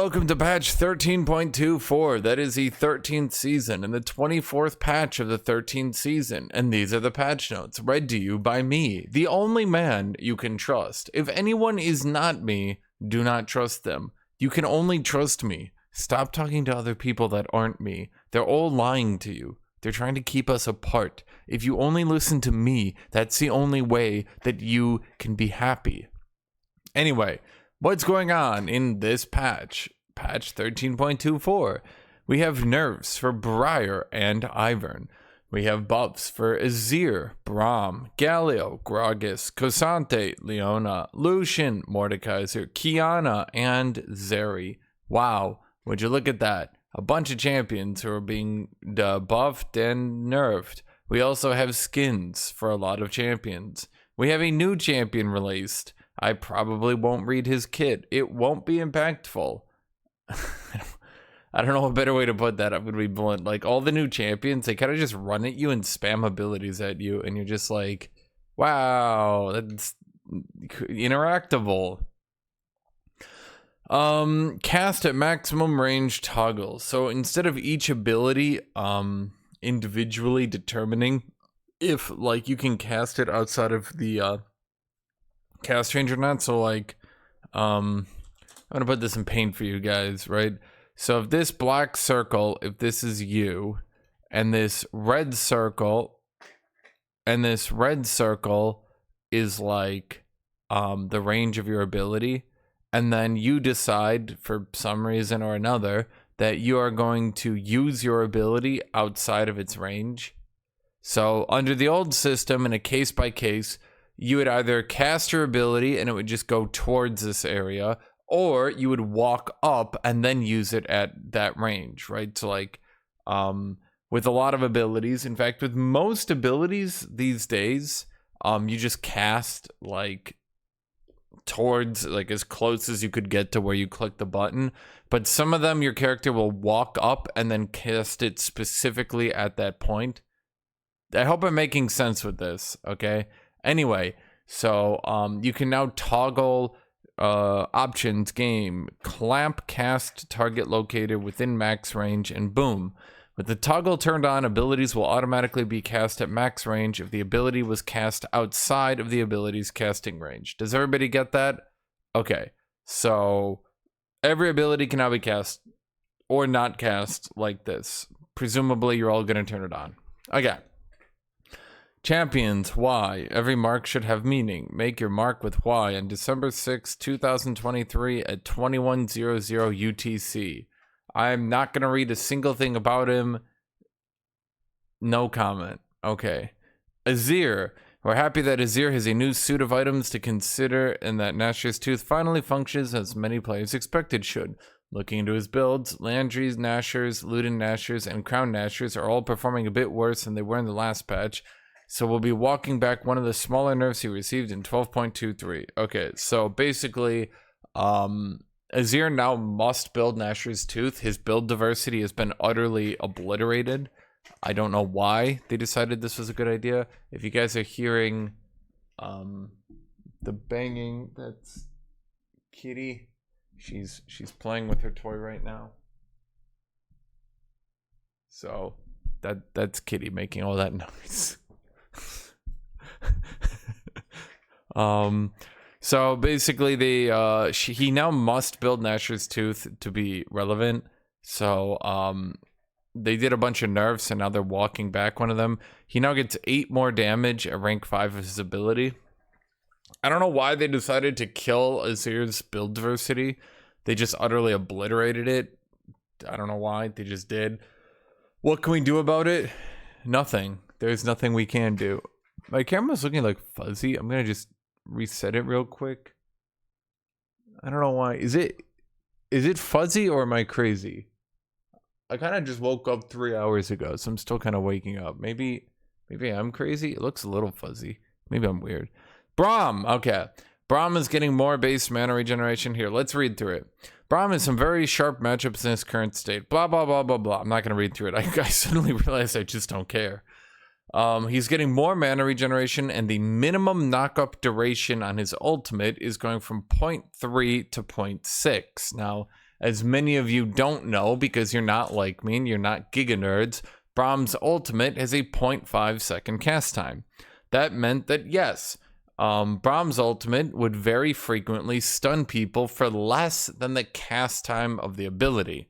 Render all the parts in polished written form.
welcome to patch 13.24. That is the 13th season and the 24th patch of the 13th season. And these are the patch notes read to you by me, the only man you can trust. If anyone is not me, do not trust them. You can only trust me. Stop talking to other people that aren't me. They're all lying to you. They're trying to keep us apart. If you only listen to me, that's the only way that you can be happy. Anyway, what's going on in this patch? Patch 13.24. We have nerfs for Brier and Ivern. We have buffs for Azir, Braum, Gallo, Gragas, Cosante, Leona, Lucian, Mordekaiser, Kiana, and Zeri. Wow, would you look at that? A bunch of champions who are being buffed and nerfed. We also have skins for a lot of champions. We have a new champion released. I probably won't read his kit. It won't be impactful. I don't know a better way to put that. I'm going to be blunt. Like, all the new champions, they kind of just run at you and spam abilities at you. And you're just like, wow, that's interactable. Cast at maximum range toggle. So instead of each ability individually determining if, like, you can cast it outside of the cast range or not. So, like, I'm gonna put this in paint for you guys, right? So if this black circle, if this is you, and this red circle is like the range of your ability, and then you decide for some reason or another that you are going to use your ability outside of its range. So under the old system, in a case by case, you would either cast your ability and it would just go towards this area, or you would walk up and then use it at that range, right? So, like, with a lot of abilities, in fact, with most abilities these days, you just cast, like, towards, like, as close as you could get to where you click the button. But some of them, your character will walk up and then cast it specifically at that point. I hope I'm making sense with this, okay? Anyway, so you can now toggle options, game, clamp, cast, target located within max range, and boom. With the toggle turned on, abilities will automatically be cast at max range if the ability was cast outside of the ability's casting range. Does everybody get that? Okay, so every ability can now be cast or not cast like this. Presumably, you're all going to turn it on. Okay. Champions, Y. Every mark should have meaning. Make your mark with Y on December 6, 2023 at 2100 UTC. I'm not going to read a single thing about him. No comment. Okay. Azir. We're happy that Azir has a new suit of items to consider and that Nashor's Tooth finally functions as many players expected should. Looking into his builds, Landry's Nashors, Luden Nashors, and Crown Nashors are all performing a bit worse than they were in the last patch. So we'll be walking back one of the smaller nerfs he received in 12.23. Okay, so basically, Azir now must build Nashor's Tooth. His build diversity has been utterly obliterated. I don't know why they decided this was a good idea. If you guys are hearing the banging, that's Kitty. She's playing with her toy right now. So that's Kitty making all that noise. So basically he now must build Nashor's Tooth to be relevant. So they did a bunch of nerfs and now they're walking back one of them. He now gets 8 more damage at rank 5 of his ability. I don't know why they decided to kill Azir's build diversity. They just utterly obliterated it. I don't know why. They just did. What can we do about it? Nothing. There's nothing we can do. My camera's looking like fuzzy. I'm gonna just reset it real quick. I don't know why. Is it fuzzy or am I crazy? I kind of just woke up 3 hours ago, so I'm still kind of waking up. Maybe I'm crazy. It looks a little fuzzy. Maybe I'm weird. Braum. Okay. Braum is getting more base mana regeneration here. Let's read through it. Braum has some very sharp matchups in his current state. Blah, blah, blah, blah, blah. I'm not going to read through it. I suddenly realized I just don't care. He's getting more mana regeneration, and the minimum knockup duration on his ultimate is going from 0.3 to 0.6. Now, As many of you don't know because you're not like me and you're not giga nerds, Braum's ultimate has a 0.5 second cast time. That meant that yes, Braum's ultimate would very frequently stun people for less than the cast time of the ability.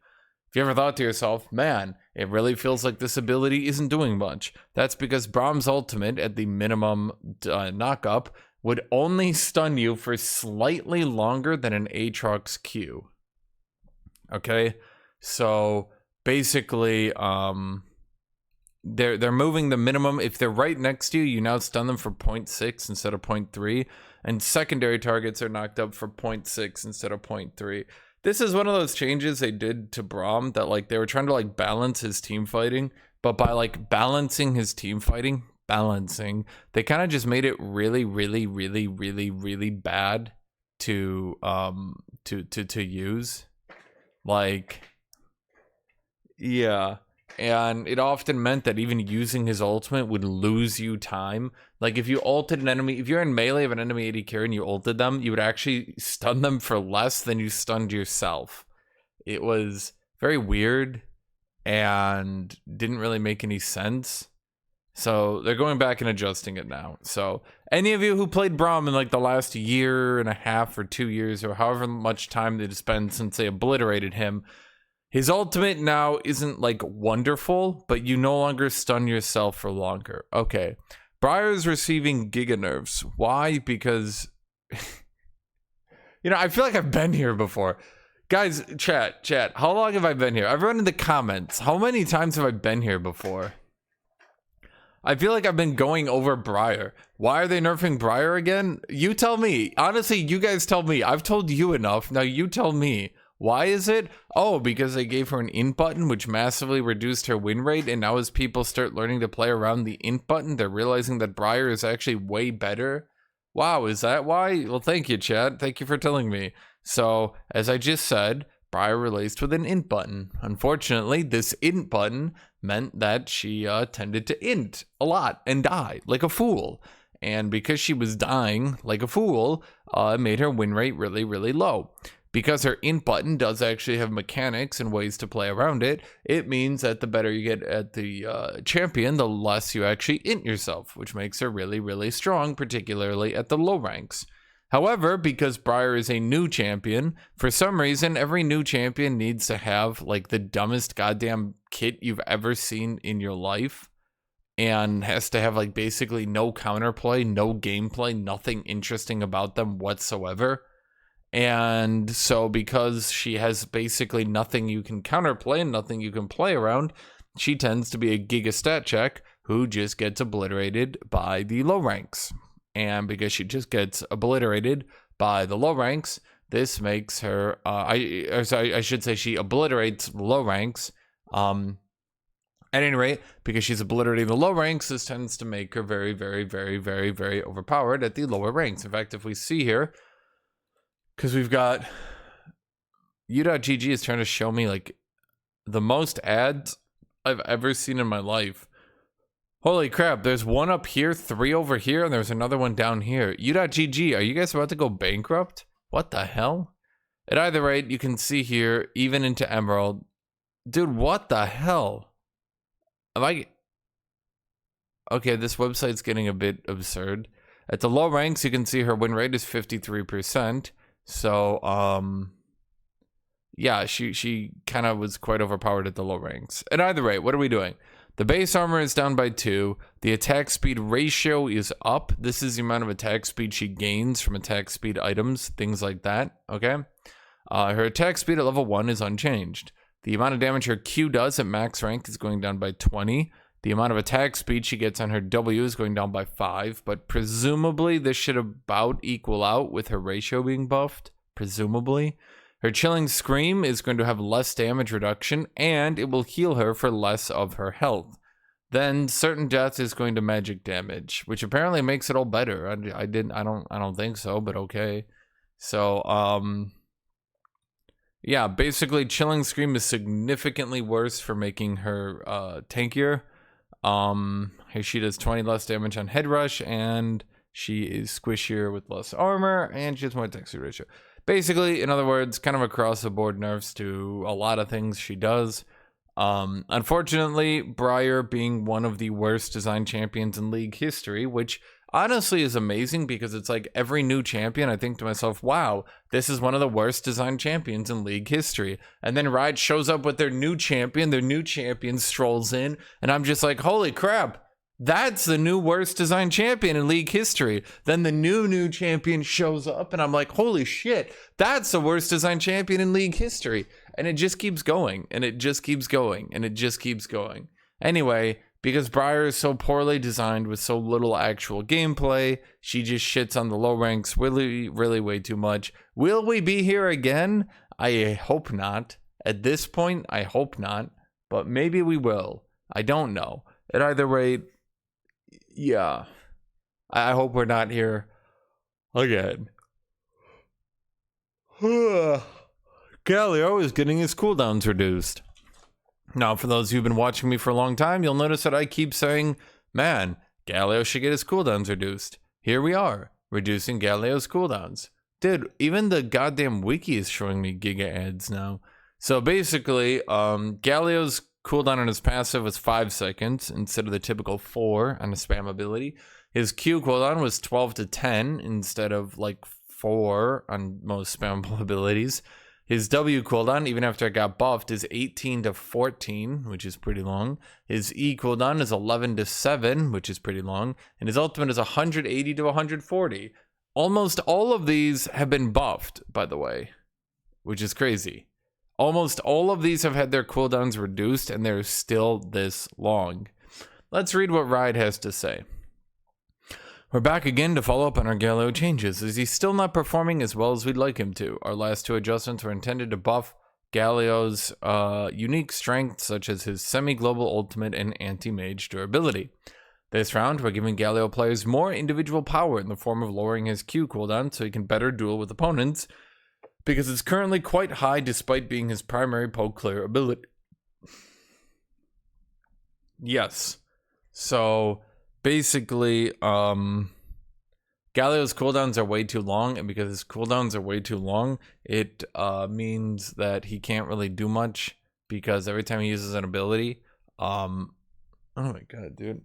If you ever thought to yourself, man, it really feels like this ability isn't doing much, that's because Braum's ultimate at the minimum knock-up would only stun you for slightly longer than an Aatrox Q. Okay, so basically, they're moving the minimum. If they're right next to you, you now stun them for 0.6 instead of 0.3, and secondary targets are knocked up for 0.6 instead of 0.3. This is one of those changes they did to Braum that like they were trying to like balance his team fighting, but by like balancing his team fighting, they kind of just made it really, really, really, really, really bad to use. Like, yeah. And it often meant that even using his ultimate would lose you time. Like if you ulted an enemy, if you're in melee of an enemy AD carry and you ulted them, you would actually stun them for less than you stunned yourself. It was very weird and didn't really make any sense. So they're going back and adjusting it now. So any of you who played Braum in like the last year and a half or 2 years or however much time they'd spent since they obliterated him, his ultimate now isn't like wonderful, but you no longer stun yourself for longer. Okay. Brier is receiving giga nerfs. Why? Because, you know, I feel like I've been here before. Guys, chat, how long have I been here? Everyone in the comments, how many times have I been here before? I feel like I've been going over Brier. Why are they nerfing Brier again? You tell me. Honestly, you guys tell me. I've told you enough. Now you tell me. Why is it? Oh, because they gave her an int button, which massively reduced her win rate, and now as people start learning to play around the int button, they're realizing that Brier is actually way better. Wow, is that why? Well, thank you, chat. Thank you for telling me. So, as I just said, Brier released with an int button. Unfortunately, this int button meant that she tended to int a lot and die like a fool. And because she was dying like a fool, it made her win rate really, really low. Because her int button does actually have mechanics and ways to play around it, it means that the better you get at the champion, the less you actually int yourself, which makes her really, really strong, particularly at the low ranks. However, because Brier is a new champion, for some reason, every new champion needs to have like the dumbest goddamn kit you've ever seen in your life, and has to have like basically no counterplay, no gameplay, nothing interesting about them whatsoever. And so because she has basically nothing you can counterplay and nothing you can play around, she tends to be a giga stat check who just gets obliterated by the low ranks. And because she just gets obliterated by the low ranks, this makes her, I should say she obliterates low ranks. At any rate, because she's obliterating the low ranks, this tends to make her very, very, very, very, very overpowered at the lower ranks. In fact, if we see here, because we've got u.gg is trying to show me like the most ads I've ever seen in my life. Holy crap, there's one up here, 3 over here, and there's another one down here. U.gg, are you guys about to go bankrupt? What the hell? At either rate, you can see here, even into Emerald. Dude, what the hell? Okay, this website's getting a bit absurd. At the low ranks, you can see her win rate is 53%. So, yeah, she kind of was quite overpowered at the low ranks. At either rate, what are we doing? The base armor is down by 2. The attack speed ratio is up. This is the amount of attack speed she gains from attack speed items, things like that, okay? Her attack speed at level 1 is unchanged. The amount of damage her Q does at max rank is going down by 20. The amount of attack speed she gets on her W is going down by 5, but presumably this should about equal out with her ratio being buffed, presumably. Her Chilling Scream is going to have less damage reduction, and it will heal her for less of her health. Then Certain Death is going to magic damage, which apparently makes it all better. I don't think so, but okay. So, yeah, basically Chilling Scream is significantly worse for making her tankier. She does 20 less damage on head rush, and she is squishier with less armor, and she has more attack speed ratio. basically, in other words, kind of across the board nerfs to a lot of things she does. Unfortunately, Brier being one of the worst design champions in League history, which honestly is amazing because it's like every new champion, I think to myself, wow, this is one of the worst design champions in League history. And then Riot shows up with their new champion strolls in, and I'm just like, holy crap, that's the new worst design champion in League history. Then the new champion shows up, and I'm like, holy shit, that's the worst design champion in League history. And it just keeps going, and it just keeps going, and it just keeps going. Anyway, because Brier is so poorly designed with so little actual gameplay, she just shits on the low ranks really, really way too much. Will we be here again? I hope not. At this point, I hope not. But maybe we will. I don't know. At either rate, yeah. I hope we're not here again. Gallo is getting his cooldowns reduced. Now, for those who've been watching me for a long time, you'll notice that I keep saying, man, Gallo should get his cooldowns reduced. Here we are, reducing Gallo's cooldowns. Dude, even the goddamn wiki is showing me giga ads now. So basically, Gallo's cooldown on his passive was 5 seconds instead of the typical 4 on a spam ability. His Q cooldown was 12 to 10 instead of like 4 on most spammable abilities. His W cooldown, even after it got buffed, is 18 to 14, which is pretty long. His E cooldown is 11 to 7, which is pretty long. And his ultimate is 180 to 140. Almost all of these have been buffed, by the way, which is crazy. Almost all of these have had their cooldowns reduced, and they're still this long. Let's read what Riot has to say. We're back again to follow up on our Gallo changes, as he's still not performing as well as we'd like him to. Our last 2 adjustments were intended to buff Gallo's unique strengths, such as his semi-global ultimate and anti-mage durability. This round, we're giving Gallo players more individual power in the form of lowering his Q cooldown so he can better duel with opponents, because it's currently quite high despite being his primary poke clear ability. Yes. So basically, Gallo's cooldowns are way too long, and because his cooldowns are way too long, it means that he can't really do much, because every time he uses an ability, oh my god, dude,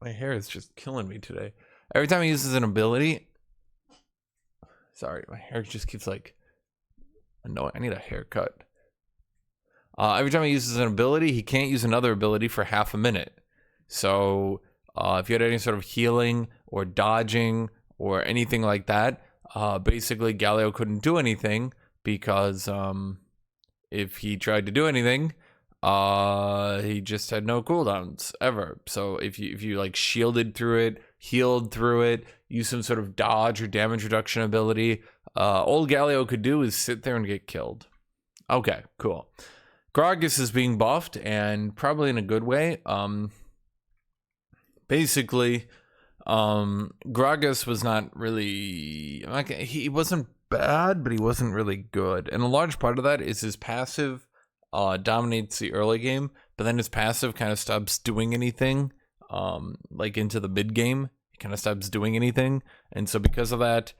my hair is just killing me today. Every time he uses an ability, sorry, my hair just keeps like annoying. I need a haircut. Every time he uses an ability, he can't use another ability for half a minute. So if you had any sort of healing or dodging or anything like that, basically Gallo couldn't do anything, because if he tried to do anything, he just had no cooldowns ever. So if you like shielded through it, healed through it, use some sort of dodge or damage reduction ability, all Gallo could do is sit there and get killed. Okay, cool. Gragas is being buffed, and probably in a good way. Basically, Gragas was not really, he wasn't bad, but he wasn't really good. And a large part of that is his passive dominates the early game, but then his passive kind of stops doing anything, like into the mid game. He kind of stops doing anything. And so because of that,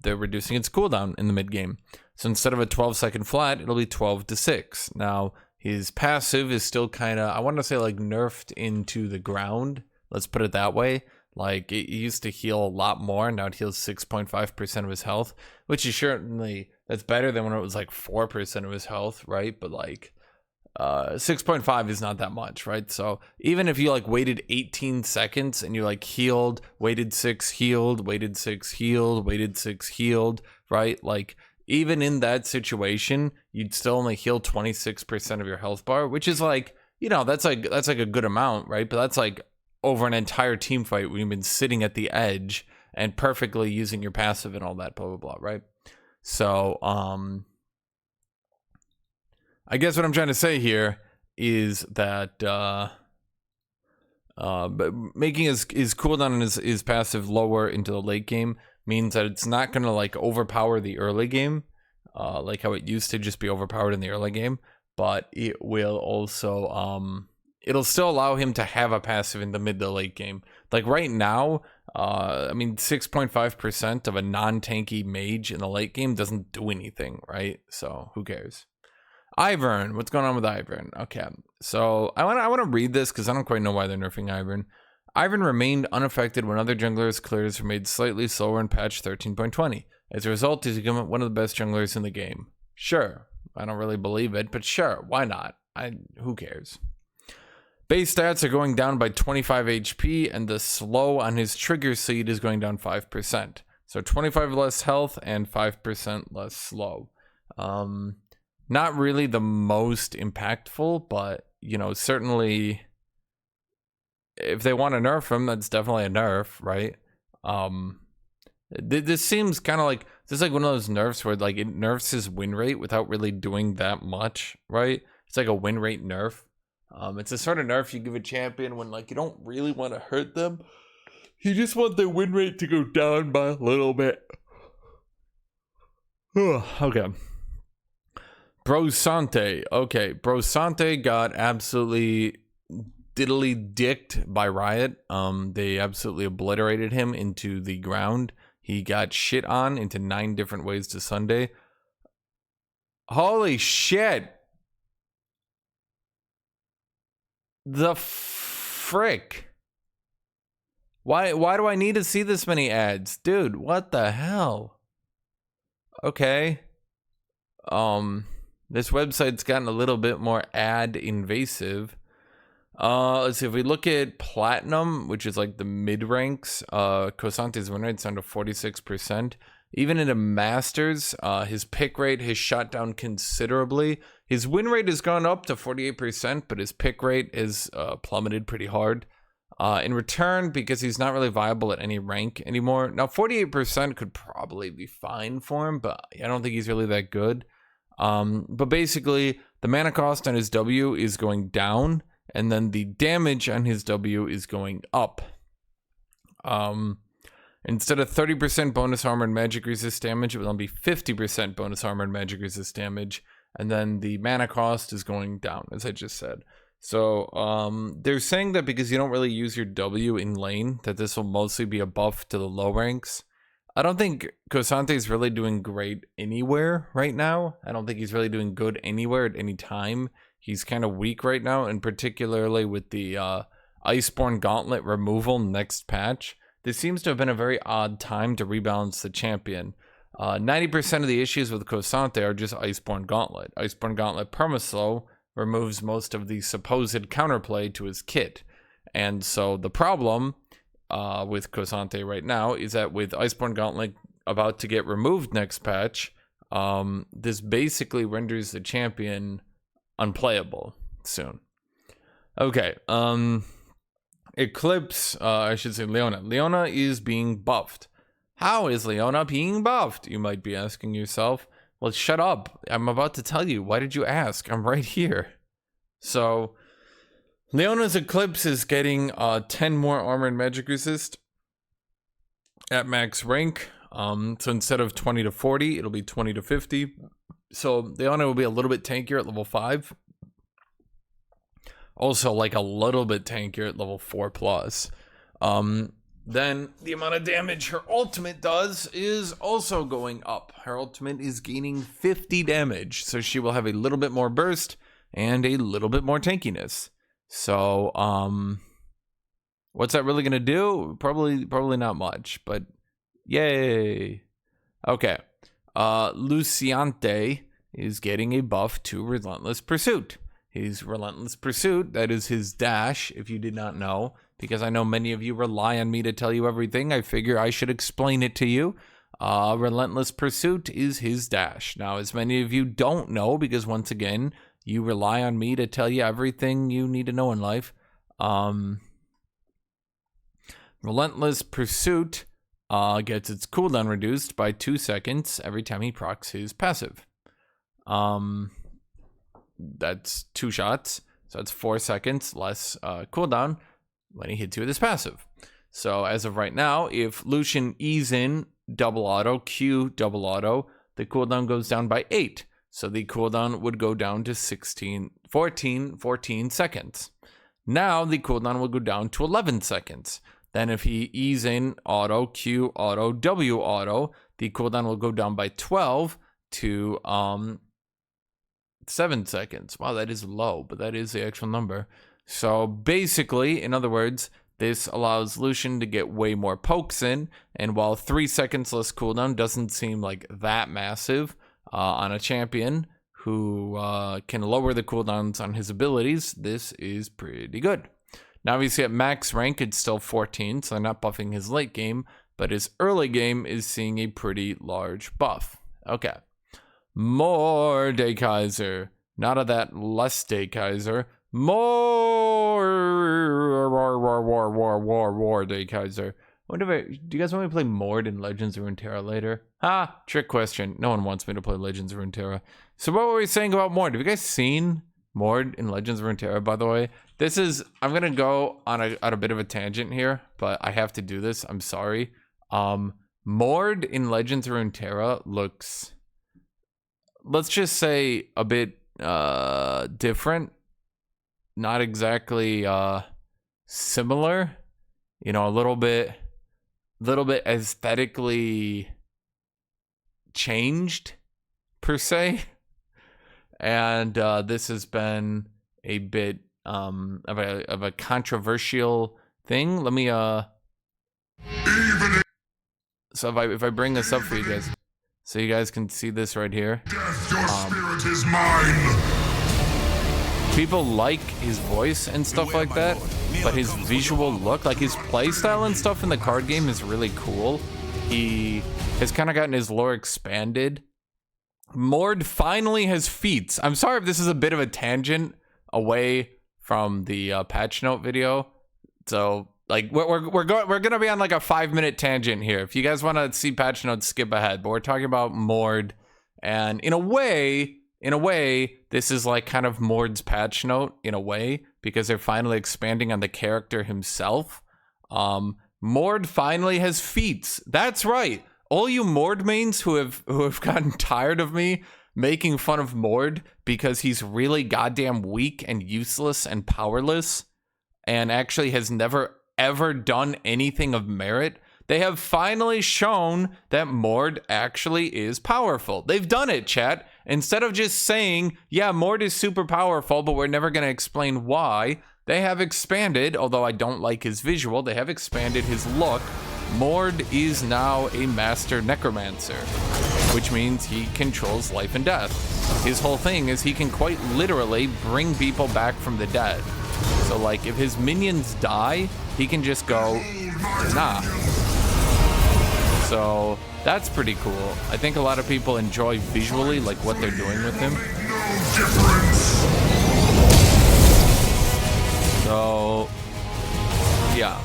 they're reducing its cooldown in the mid game. So instead of a 12-second flat, it'll be 12 to 6. Now, his passive is still kind of, I want to say, like nerfed into the ground. Let's put it that way. Like, it used to heal a lot more. Now it heals 6.5% of his health, which is certainly, that's better than when it was like 4% of his health, right? But like, 6.5 is not that much, right? So even if you like waited 18 seconds and you like healed, waited 6, healed, waited 6, healed, waited 6, healed, right? Like, even in that situation, you'd still only heal 26% of your health bar, which is like, you know, that's like a good amount, right? But that's like over an entire team fight when you've been sitting at the edge and perfectly using your passive and all that, blah, blah, blah, right? So, I guess what I'm trying to say here is that but making his cooldown and his passive lower into the late game means that it's not going to like overpower the early game, like how it used to just be overpowered in the early game, but it will also it'll still allow him to have a passive in the mid to late game. Like right now, I mean, 6.5% of a non-tanky mage in the late game doesn't do anything, right? So who cares? Ivern, what's going on with Ivern? Okay, so I want to read this because I don't quite know why they're nerfing Ivern. Ivern remained unaffected when other junglers' clears were made slightly slower in patch 13.20. As a result, he's become one of the best junglers in the game. Sure, I don't really believe it, but sure, why not? Who cares? Base stats are going down by 25 HP, and the slow on his trigger seed is going down 5%. So 25 less health and 5% less slow. Not really the most impactful, but, you know, certainly if they want to nerf him, that's definitely a nerf, right? This seems kind of like, this is like one of those nerfs where like it nerfs his win rate without really doing that much, right? It's like a win rate nerf. It's a sort of nerf you give a champion when like you don't really want to hurt them. You just want their win rate to go down by a little bit. Okay. Brosante. Okay, Brosante got absolutely diddly dicked by Riot. They absolutely obliterated him into the ground. He got shit on into 9 different ways to Sunday. Holy shit. The frick. Why do I need to see this many ads? Dude, what the hell? Okay. This website's gotten a little bit more ad invasive. Let's see, if we look at Platinum, which is like the mid ranks, Kosante's win rate's down to 46%. Even in a Masters, his pick rate has shot down considerably. His win rate has gone up to 48%, but his pick rate is plummeted pretty hard. In return, because he's not really viable at any rank anymore. Now, 48% could probably be fine for him, but I don't think he's really that good. But basically, the mana cost on his W is going down, and then the damage on his W is going up. Instead of 30% bonus armor and magic resist damage, it will be 50% bonus armor and magic resist damage. And then the mana cost is going down, as I just said. So they're saying that because you don't really use your W in lane, that this will mostly be a buff to the low ranks. I don't think Kosante is really doing great anywhere right now. I don't think he's really doing good anywhere at any time. He's kind of weak right now, and particularly with the Iceborne Gauntlet removal next patch. This seems to have been a very odd time to rebalance the champion. 90% of the issues with Kosante are just Iceborne Gauntlet. Iceborne Gauntlet Permaslow removes most of the supposed counterplay to his kit. And so the problem with Kosante right now is that with Iceborne Gauntlet about to get removed next patch, this basically renders the champion unplayable soon. Okay, Eclipse, I should say Leona. Leona is being buffed. How is Leona being buffed? You might be asking yourself. Well, shut up. I'm about to tell you. Why did you ask? I'm right here. So, Leona's Eclipse is getting 10 more armor and magic resist at max rank. So instead of 20 to 40, it'll be 20 to 50. So Leona will be a little bit tankier at level 5. Also, like a little bit tankier at level 4+. Then the amount of damage her ultimate does is also going up. Her ultimate is gaining 50 damage. So she will have a little bit more burst and a little bit more tankiness. So, what's that really going to do? Probably not much, but yay. Okay. Luciante is getting a buff to Relentless Pursuit. His Relentless Pursuit, that is his dash, if you did not know, because I know many of you rely on me to tell you everything. I figure I should explain it to you. Relentless Pursuit is his dash. Now, as many of you don't know, because once again, you rely on me to tell you everything you need to know in life. Relentless Pursuit gets its cooldown reduced by 2 seconds every time he procs his passive. That's 2 shots, so that's 4 seconds less cooldown when he hits you with his passive. So as of right now, if Lucian E's in double auto, Q double auto, the cooldown goes down by 8. So the cooldown would go down to 14 seconds. Now the cooldown will go down to 11 seconds. Then if he E's in auto, Q auto, W auto, the cooldown will go down by 12 to 7 seconds. Wow, that is low, but that is the actual number. So basically, in other words, this allows Lucian to get way more pokes in, and while 3 seconds less cooldown doesn't seem like that massive on a champion who can lower the cooldowns on his abilities, this is pretty good. Now obviously at max rank it's still 14, so they're not buffing his late game, but his early game is seeing a pretty large buff. Okay. More Daykaiser. Not of that less Daykaiser. More Daykaiser. Do you guys want me to play Mord in Legends of Runeterra later? Trick question. No one wants me to play Legends of Runeterra. So what were we saying about Mord? Have you guys seen Mord in Legends of Runeterra, by the way? This is, I'm gonna go on a bit of a tangent here, but I have to do this. I'm sorry. Mord in Legends of Runeterra looks, let's just say, a bit different. Not exactly similar. You know, a little bit aesthetically changed per se. And this has been a bit of a controversial thing. Let me so if I bring this up for you guys, so you guys can see this right here. Death, your spirit is mine. People like his voice and stuff like that, but his visual look, like his playstyle and stuff in the card game is really cool. He has kind of gotten his lore expanded. Mord finally has feats. I'm sorry if this is a bit of a tangent away from the patch note video. So like we're gonna be on like a 5-minute tangent here. If you guys want to see patch notes, skip ahead. But we're talking about Mord, and in a way, this is like kind of Mord's patch note in a way, because they're finally expanding on the character himself. Mord finally has feats. That's right. All you Mord mains who have gotten tired of me making fun of Mord because he's really goddamn weak and useless and powerless and actually has never ever done anything of merit, they have finally shown that Mord actually is powerful. They've done it, chat. Instead of just saying, yeah, Mord is super powerful, but we're never going to explain why, they have expanded, although I don't like his visual, they have expanded his look. Mord is now a master necromancer, which means he controls life and death. His whole thing is he can quite literally bring people back from the dead. So like if his minions die, he can just go, nah. So that's pretty cool. I think a lot of people enjoy visually like what they're doing with him. So yeah.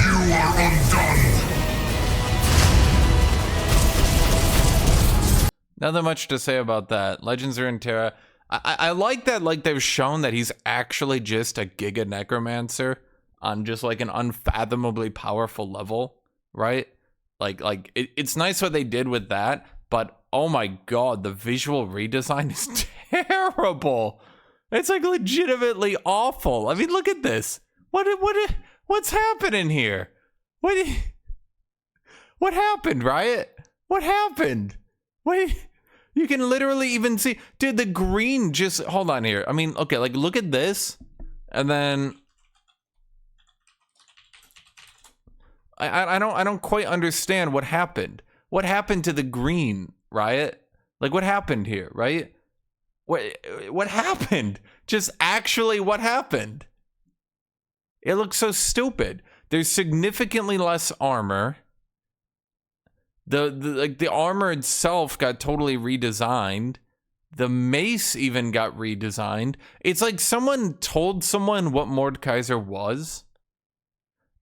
You are undone. Nothing much to say about that. Legends of Runeterra. I like that, like they've shown that he's actually just a Giga Necromancer on just like an unfathomably powerful level, right? Like it's nice what they did with that, but oh my god, the visual redesign is terrible. It's like legitimately awful. I mean, look at this. What's happening here? What happened, Riot? What happened? You can literally even see, dude, the green just, hold on here. I mean, okay, like look at this, and then I don't quite understand what happened. What happened to the green, Riot? Like what happened here, right? What happened? Just actually what happened? It looks so stupid. There's significantly less armor. The armor itself got totally redesigned. The mace even got redesigned. It's like someone told someone what Mordekaiser was,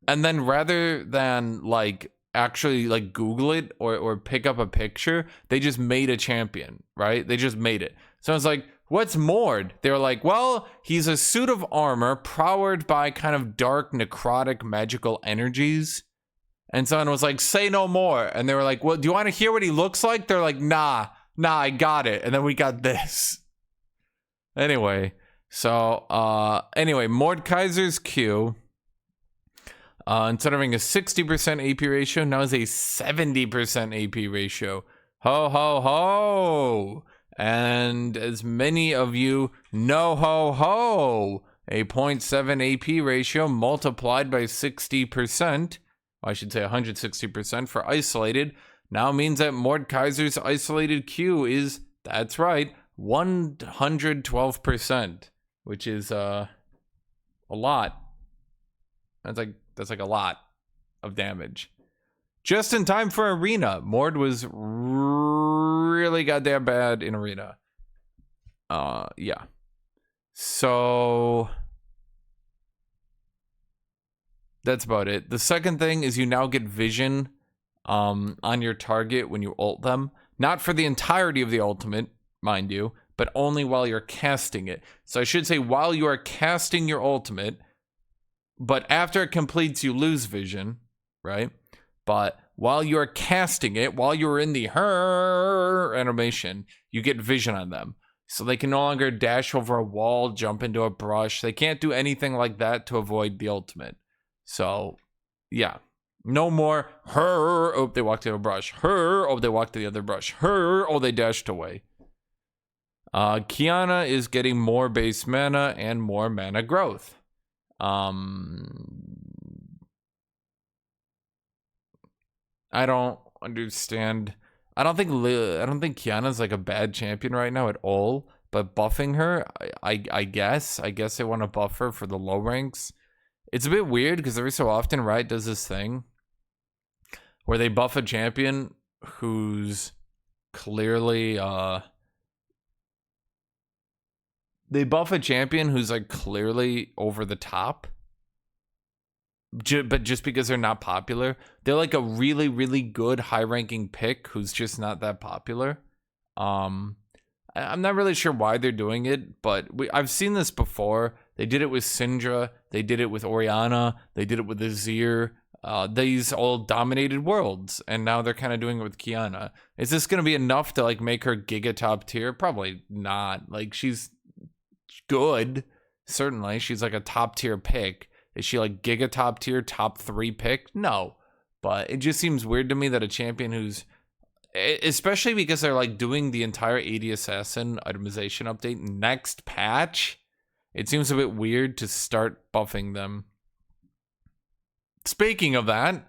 and then rather than like actually like Google it or pick up a picture, they just made a champion, right? They just made it. So it's like, what's Mord? They were like, well, he's a suit of armor powered by kind of dark necrotic magical energies. And someone was like, say no more. And they were like, well, do you want to hear what he looks like? They're like, nah, I got it. And then we got this. Anyway, So, anyway, Mordekaiser's Q, instead of having a 60% AP ratio, now is a 70% AP ratio. Ho, ho, ho! And as many of you know, ho, ho! A 0.7 AP ratio multiplied by 60%, I should say 160% for isolated, now means that Mordekaiser's isolated Q is, that's right, 112%, which is a lot. That's like a lot of damage. Just in time for Arena. Mord was really goddamn bad in Arena. Yeah. So that's about it. The second thing is you now get vision on your target when you ult them. Not for the entirety of the ultimate, mind you, but only while you're casting it. So I should say while you are casting your ultimate, but after it completes, you lose vision, right? But while you're casting it, while you're in the her animation, you get vision on them. So they can no longer dash over a wall, jump into a brush. They can't do anything like that to avoid the ultimate. So, yeah. No more her, oh, they walked into a brush. Her, oh, they walked to the other brush. Her, oh, they dashed away. Kiana is getting more base mana and more mana growth. I don't understand. I don't think Kiana's like a bad champion right now at all. But buffing her, I guess they want to buff her for the low ranks. It's a bit weird because every so often Riot does this thing where they buff a champion who's clearly they buff a champion who's like clearly over the top. But just because they're not popular, they're like a really, really good high-ranking pick who's just not that popular. I'm not really sure why they're doing it, but I've seen this before. They did it with Syndra, they did it with Orianna, they did it with Azir. These all dominated worlds, and now they're kind of doing it with Kiana. Is this going to be enough to like make her giga top tier? Probably not. Like, she's good, certainly. She's like a top tier pick. Is she like giga top tier, top 3 pick? No. But it just seems weird to me that a champion who's, especially because they're like doing the entire AD Assassin itemization update next patch, it seems a bit weird to start buffing them. Speaking of that,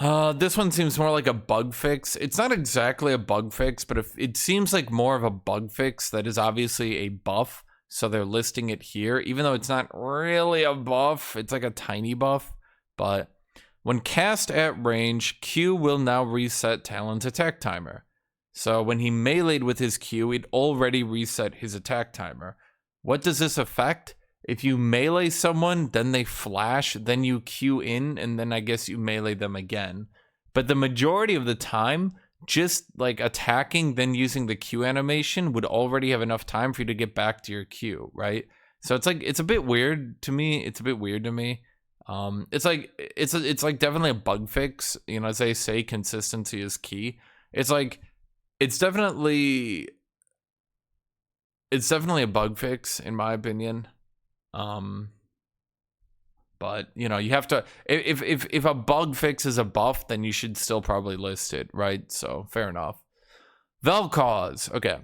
this one seems more like a bug fix. It's not exactly a bug fix, but if it seems like more of a bug fix that is obviously a buff. So they're listing it here, even though it's not really a buff. It's like a tiny buff. But when cast at range, Q will now reset Talon's attack timer. So when he meleeed with his Q, it already reset his attack timer. What does this affect? If you melee someone, then they flash, then you Q in, and then I guess you melee them again. But the majority of the time, just like attacking, then using the Q animation would already have enough time for you to get back to your Q, right? So it's like, it's a bit weird to me. It's a bit weird to me. It's like definitely a bug fix. You know, as they say, consistency is key. It's like, it's definitely a bug fix in my opinion. But you know, you have to, if a bug fix is a buff, then you should still probably list it, right? So fair enough. Vel'Koz, okay.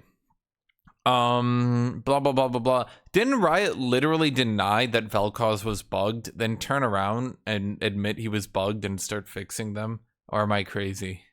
Blah blah blah blah blah. Didn't Riot literally deny that Vel'Koz was bugged, then turn around and admit he was bugged and start fixing them? Or am I crazy?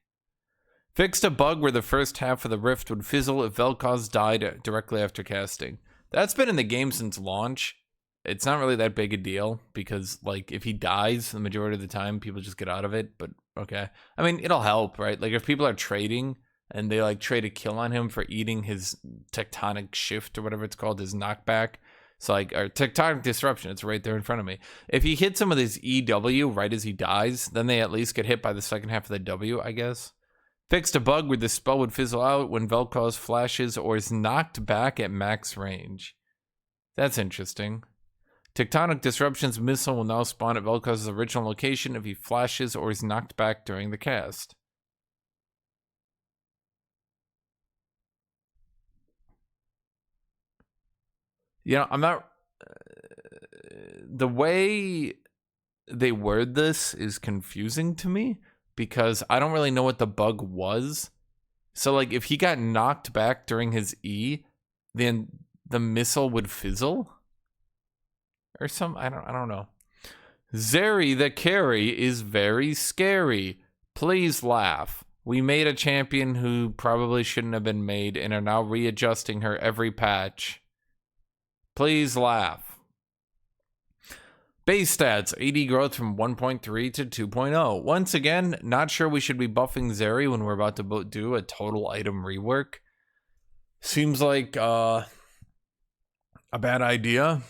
Fixed a bug where the first half of the rift would fizzle if Vel'Koz died directly after casting. That's been in the game since launch. It's not really that big a deal because, like, if he dies, the majority of the time, people just get out of it. But, okay. I mean, it'll help, right? Like, if people are trading and they, like, trade a kill on him for eating his tectonic shift or whatever it's called, his knockback. So, like, or tectonic disruption, it's right there in front of me. If he hits him with his EW right as he dies, then they at least get hit by the second half of the W, I guess. Fixed a bug where the spell would fizzle out when Vel'Koz flashes or is knocked back at max range. That's interesting. Tectonic Disruption's missile will now spawn at Vel'Koz's original location if he flashes or is knocked back during the cast. I'm not. The way they word this is confusing to me because I don't really know what the bug was. So, like, if he got knocked back during his E, then the missile would fizzle or some. I don't know. Zeri the carry is very scary. Please laugh. We made a champion who probably shouldn't have been made and are now readjusting her every patch. Please laugh. Base stats, AD growth from 1.3 to 2.0. Once again, not sure we should be buffing Zeri when we're about to do a total item rework. Seems like a bad idea.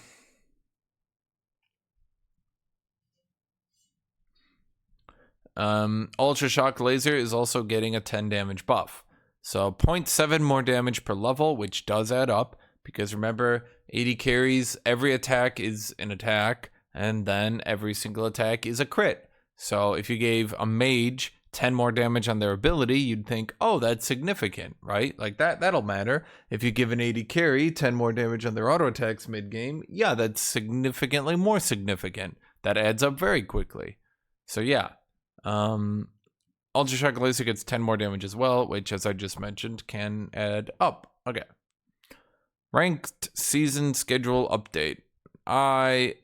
Ultra Shock Laser is also getting a 10 damage buff. So 0.7 more damage per level, which does add up. Because remember, 80 carries, every attack is an attack, and then every single attack is a crit. So if you gave a mage 10 more damage on their ability, you'd think, oh, that's significant, right? Like that'll matter. If you give an 80 carry 10 more damage on their auto attacks mid-game, yeah, that's significantly more significant. That adds up very quickly. So yeah. Ultra Shock Laser gets 10 more damage as well, which, as I just mentioned, can add up. Okay. Ranked season schedule update. I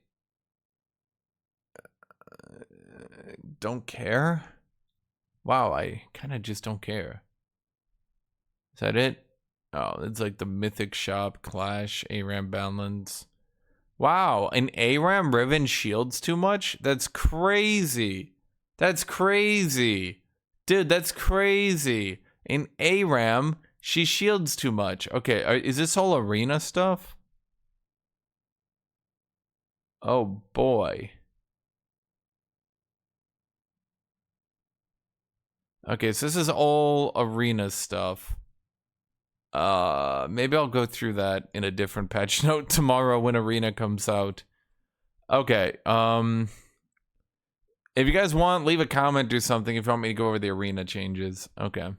don't care. Wow, I kind of just don't care. Is that it? Oh, it's like the Mythic Shop, Clash, ARAM balance. Wow, an ARAM Riven shields too much? That's crazy. That's crazy. Dude, that's crazy. In ARAM, she shields too much. Okay, is this all arena stuff? Oh, boy. Okay, so this is all arena stuff. Maybe I'll go through that in a different patch note tomorrow when arena comes out. Okay, if you guys want, leave a comment or something if you want me to go over the arena changes. Okay.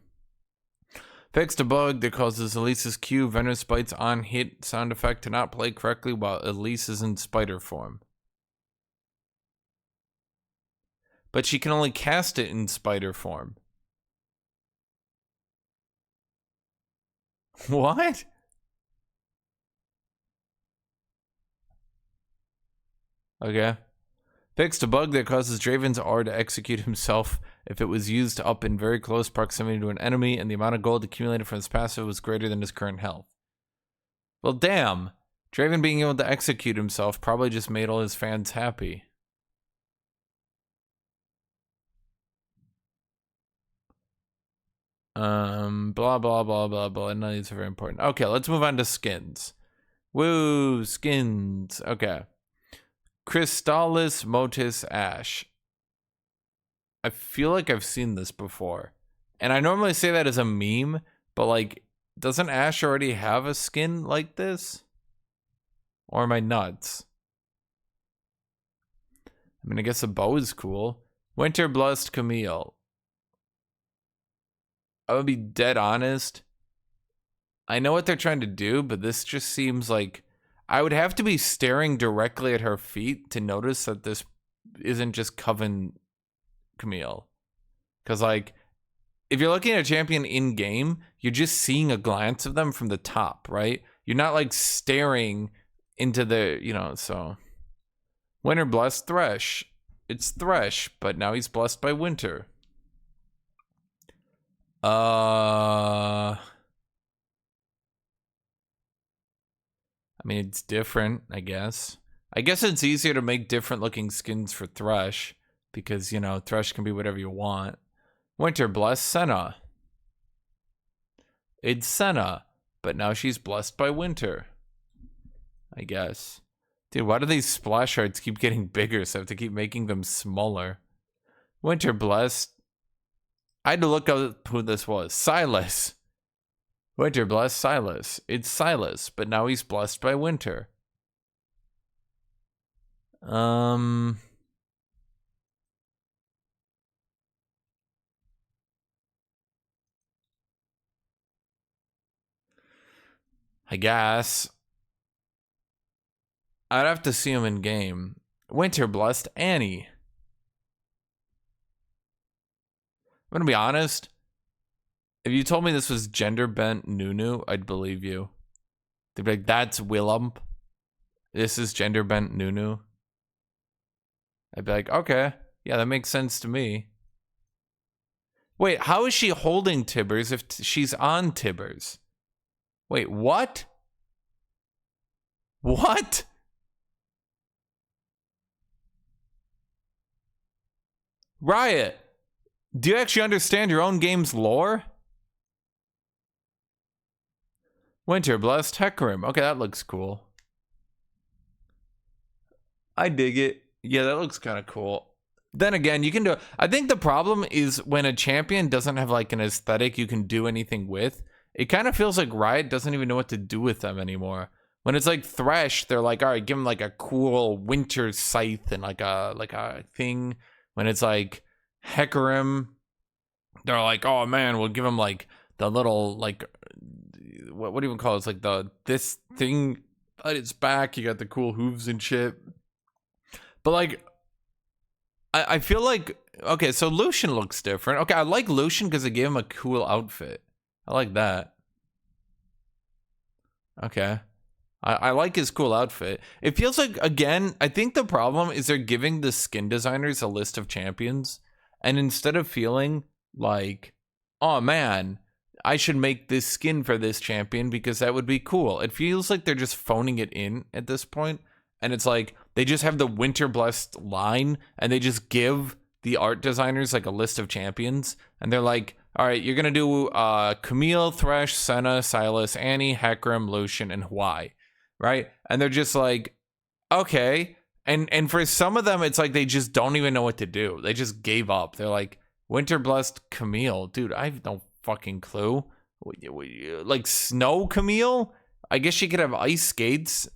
Fixed a bug that causes Elise's Q Venomous Bites on hit sound effect to not play correctly while Elise is in spider form. But she can only cast it in spider form. What? Okay. Fixed a bug that causes Draven's R to execute himself if it was used up in very close proximity to an enemy and the amount of gold accumulated from his passive was greater than his current health. Well, damn. Draven being able to execute himself probably just made all his fans happy. Blah, blah, blah, blah, blah. None of these are very important. Okay, let's move on to skins. Woo, skins. Okay. Crystallis Motus Ash. I feel like I've seen this before. And I normally say that as a meme, but like, doesn't Ash already have a skin like this? Or am I nuts? I mean, I guess the bow is cool. Winter Blessed Camille. I would be dead honest. I know what they're trying to do, but this just seems like I would have to be staring directly at her feet to notice that this isn't just Coven Camille. Because, like, if you're looking at a champion in game, you're just seeing a glance of them from the top, right? You're not, like, staring into the, so. Winter Blessed Thresh. It's Thresh, but now he's blessed by Winter. I mean, it's different, I guess. I guess it's easier to make different looking skins for Thresh because, Thresh can be whatever you want. Winter Blessed Senna. It's Senna, but now she's blessed by Winter. I guess. Dude, why do these splash arts keep getting bigger so I have to keep making them smaller? Winter Blessed. I had to look up who this was. Silas. Winter Blessed Silas. It's Silas, but now he's blessed by Winter. I guess. I'd have to see him in game. Winter Blessed Annie. I'm gonna be honest. If you told me this was gender bent Nunu, I'd believe you. They'd be like, that's Willem. This is gender bent Nunu. I'd be like, okay, yeah, that makes sense to me. Wait, how is she holding Tibbers if she's on Tibbers? Wait, what? What? Riot, do you actually understand your own game's lore? Winter Blessed Hecarim. Okay, that looks cool. I dig it. Yeah, that looks kind of cool. Then again, you can do it. I think the problem is when a champion doesn't have like an aesthetic you can do anything with, it kind of feels like Riot doesn't even know what to do with them anymore. When it's like Thresh, they're like, all right, give him like a cool winter scythe and like a thing. When it's like Hecarim, they're like, oh man, we'll give him like the little like what do you even call it? It's like this thing at its back. You got the cool hooves and shit. But like, I feel like, okay, so Lucian looks different. Okay, I like Lucian because it gave him a cool outfit. I like that. Okay. I like his cool outfit. It feels like, again, I think the problem is they're giving the skin designers a list of champions. And instead of feeling like, oh man, I should make this skin for this champion because that would be cool. It feels like they're just phoning it in at this point. And it's like, they just have the Winter Blessed line and they just give the art designers like a list of champions. And they're like, all right, you're going to do Camille, Thresh, Senna, Silas, Annie, Hecarim, Lucian, and Hwai. Right? And they're just like, okay. And for some of them, it's like they just don't even know what to do. They just gave up. They're like, Winter Blessed Camille. Dude, I have no fucking clue. Like Snow Camille? I guess she could have ice skates.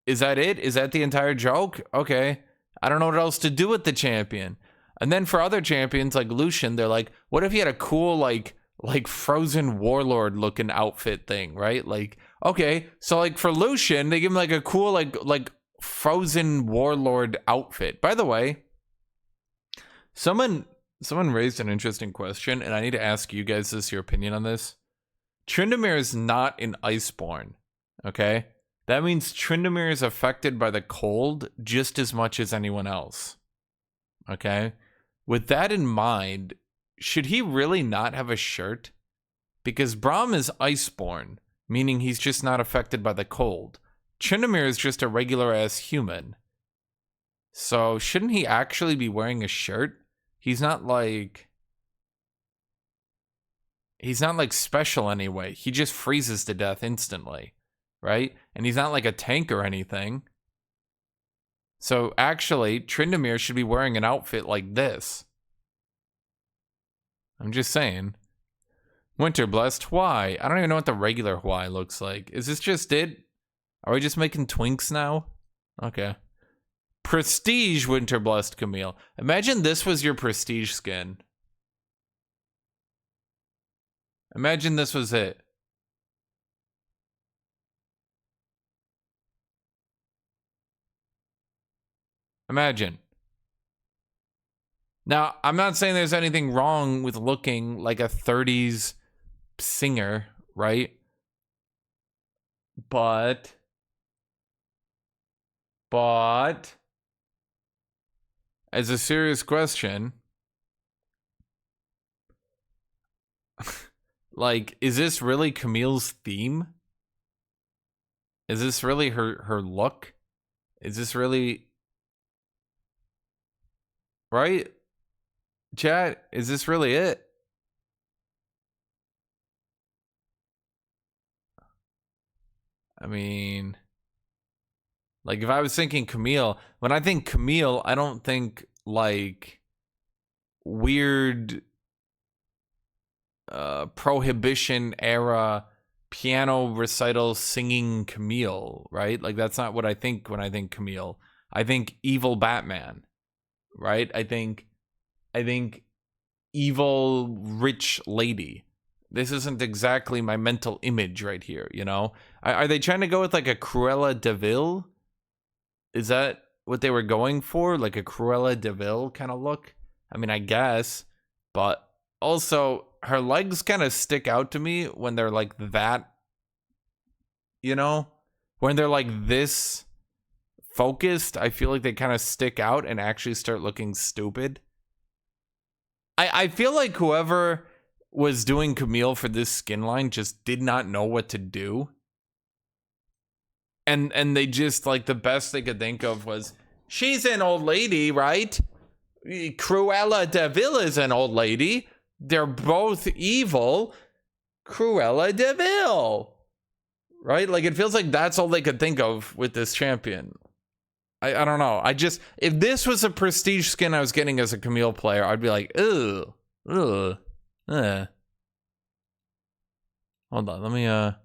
Is that it? Is that the entire joke? Okay. I don't know what else to do with the champion. And then for other champions like Lucian, they're like, what if he had a cool like frozen warlord looking outfit thing, right? Like, okay, so like for Lucian, they give him like a cool like frozen warlord outfit. By the way, someone raised an interesting question, and I need to ask you guys your opinion on this. Tryndamere is not an Iceborn, okay? That means Tryndamere is affected by the cold just as much as anyone else. Okay? With that in mind, should he really not have a shirt? Because Braum is Iceborn, meaning he's just not affected by the cold. Tryndamere is just a regular-ass human. So shouldn't he actually be wearing a shirt? He's not like special anyway. He just freezes to death instantly. Right? And he's not like a tank or anything. So actually, Tryndamere should be wearing an outfit like this. I'm just saying. Winter Blessed Hwai. I don't even know what the regular Hwai looks like. Is this just it? Are we just making twinks now? Okay. Prestige Winter Blessed Camille. Imagine this was your prestige skin. Imagine this was it. Imagine. Now, I'm not saying there's anything wrong with looking like a 30s singer, right? But as a serious question, like, is this really Camille's theme? Is this really her look? Is this really... Right? Chat, is this really it? I mean, like if I was thinking Camille, when I think Camille, I don't think like weird Prohibition era piano recital singing Camille, right? Like that's not what I think when I think Camille. I think evil Batman. Right? I think evil rich lady. This isn't exactly my mental image right here, you know? Are they trying to go with like a Cruella de Vil? Is that what they were going for? Like a Cruella de Vil kind of look? I mean, I guess. But also, her legs kind of stick out to me when they're like that. You know? When they're like this focused, I feel like they kind of stick out and actually start looking stupid. I feel like whoever was doing Camille for this skin line just did not know what to do. And they just, like, the best they could think of was, she's an old lady, right? Cruella de Vil is an old lady. They're both evil. Cruella de Vil. Right? Like, it feels like that's all they could think of with this champion. I don't know. If this was a prestige skin I was getting as a Camille player, I'd be like, ugh. Hold on, let me, I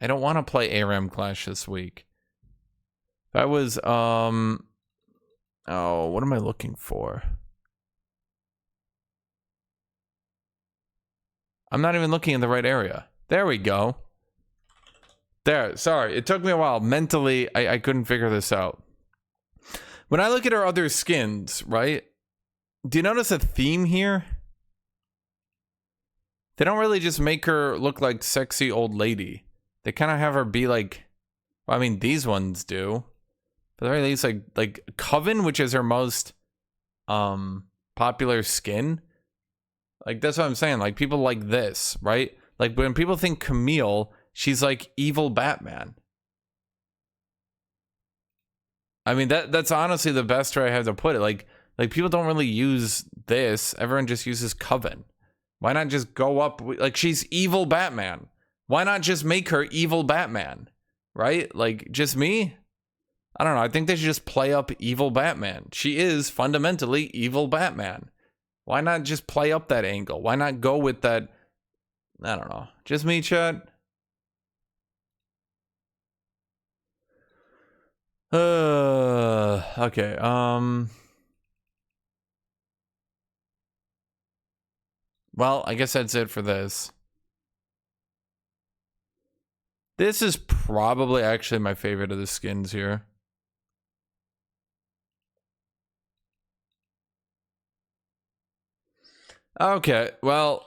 don't want to play ARAM Clash this week. If I was, oh, what am I looking for? I'm not even looking in the right area. There we go. There, sorry, it took me a while. Mentally, I couldn't figure this out. When I look at her other skins, right? Do you notice a theme here? They don't really just make her look like sexy old lady. They kind of have her be like, well, I mean, these ones do. But at the very least, like Coven, which is her most popular skin. Like, that's what I'm saying. Like, people like this, right? Like, when people think Camille, she's like evil Batman. I mean, that's honestly the best way I have to put it. Like people don't really use this. Everyone just uses Coven. Why not just go up? Like, she's evil Batman. Why not just make her evil Batman? Right? Like, just me? I don't know. I think they should just play up evil Batman. She is fundamentally evil Batman. Why not just play up that angle? Why not go with that? I don't know. Just me, chat. Okay. Well, I guess that's it for this. This is probably actually my favorite of the skins here. Okay, well,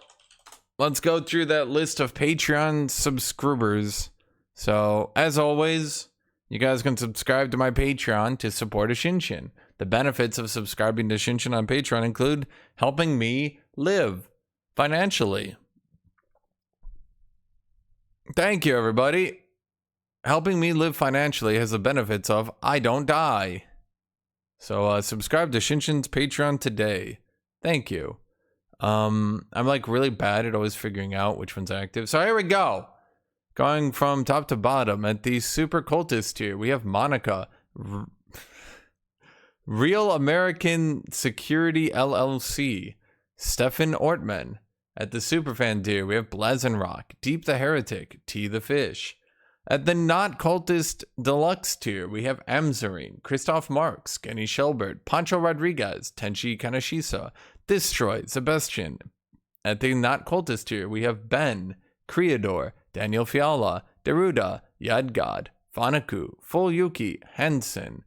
let's go through that list of Patreon subscribers. So, as always, you guys can subscribe to my Patreon to support Hashinshin. The benefits of subscribing to Hashinshin on Patreon include helping me live financially. Thank you, everybody. Helping me live financially has the benefits of I don't die. So subscribe to Shinshin's Patreon today. Thank you. I'm like really bad at always figuring out which one's active. So here we go. Going from top to bottom at the super cultist tier, we have Monica, Real American Security LLC, Stefan Ortman. At the superfan tier, we have Blazenrock, Deep the Heretic, T the Fish. At the not cultist deluxe tier, we have Amzarine, Christoph Marx, Kenny Shelbert, Pancho Rodriguez, Tenchi Kanashisa, Destroy, Sebastian. At the not cultist tier, we have Ben, Creador, Daniel Fiala, Deruda, Yadgod, Fanaku, Full Yuki, Hansen,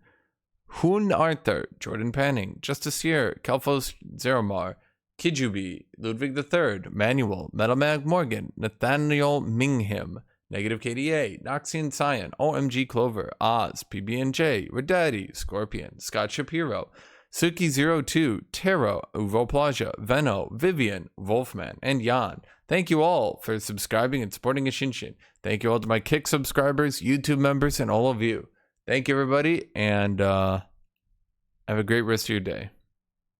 Hun Arthur, Jordan Panning, Justicier, Kelfos Zeromar, Kijubi, Ludwig III, Manuel, Metalmag Morgan, Nathaniel Mingham, Negative KDA, Noxian Cyan, OMG Clover, Oz, PB&J, Redaddy, Scorpion, Scott Shapiro, Suki02, Taro, Uvo Plaja, Veno, Vivian, Wolfman, and Jan. Thank you all for subscribing and supporting Hashinshin. Thank you all to my Kick subscribers, YouTube members, and all of you. Thank you, everybody, and have a great rest of your day.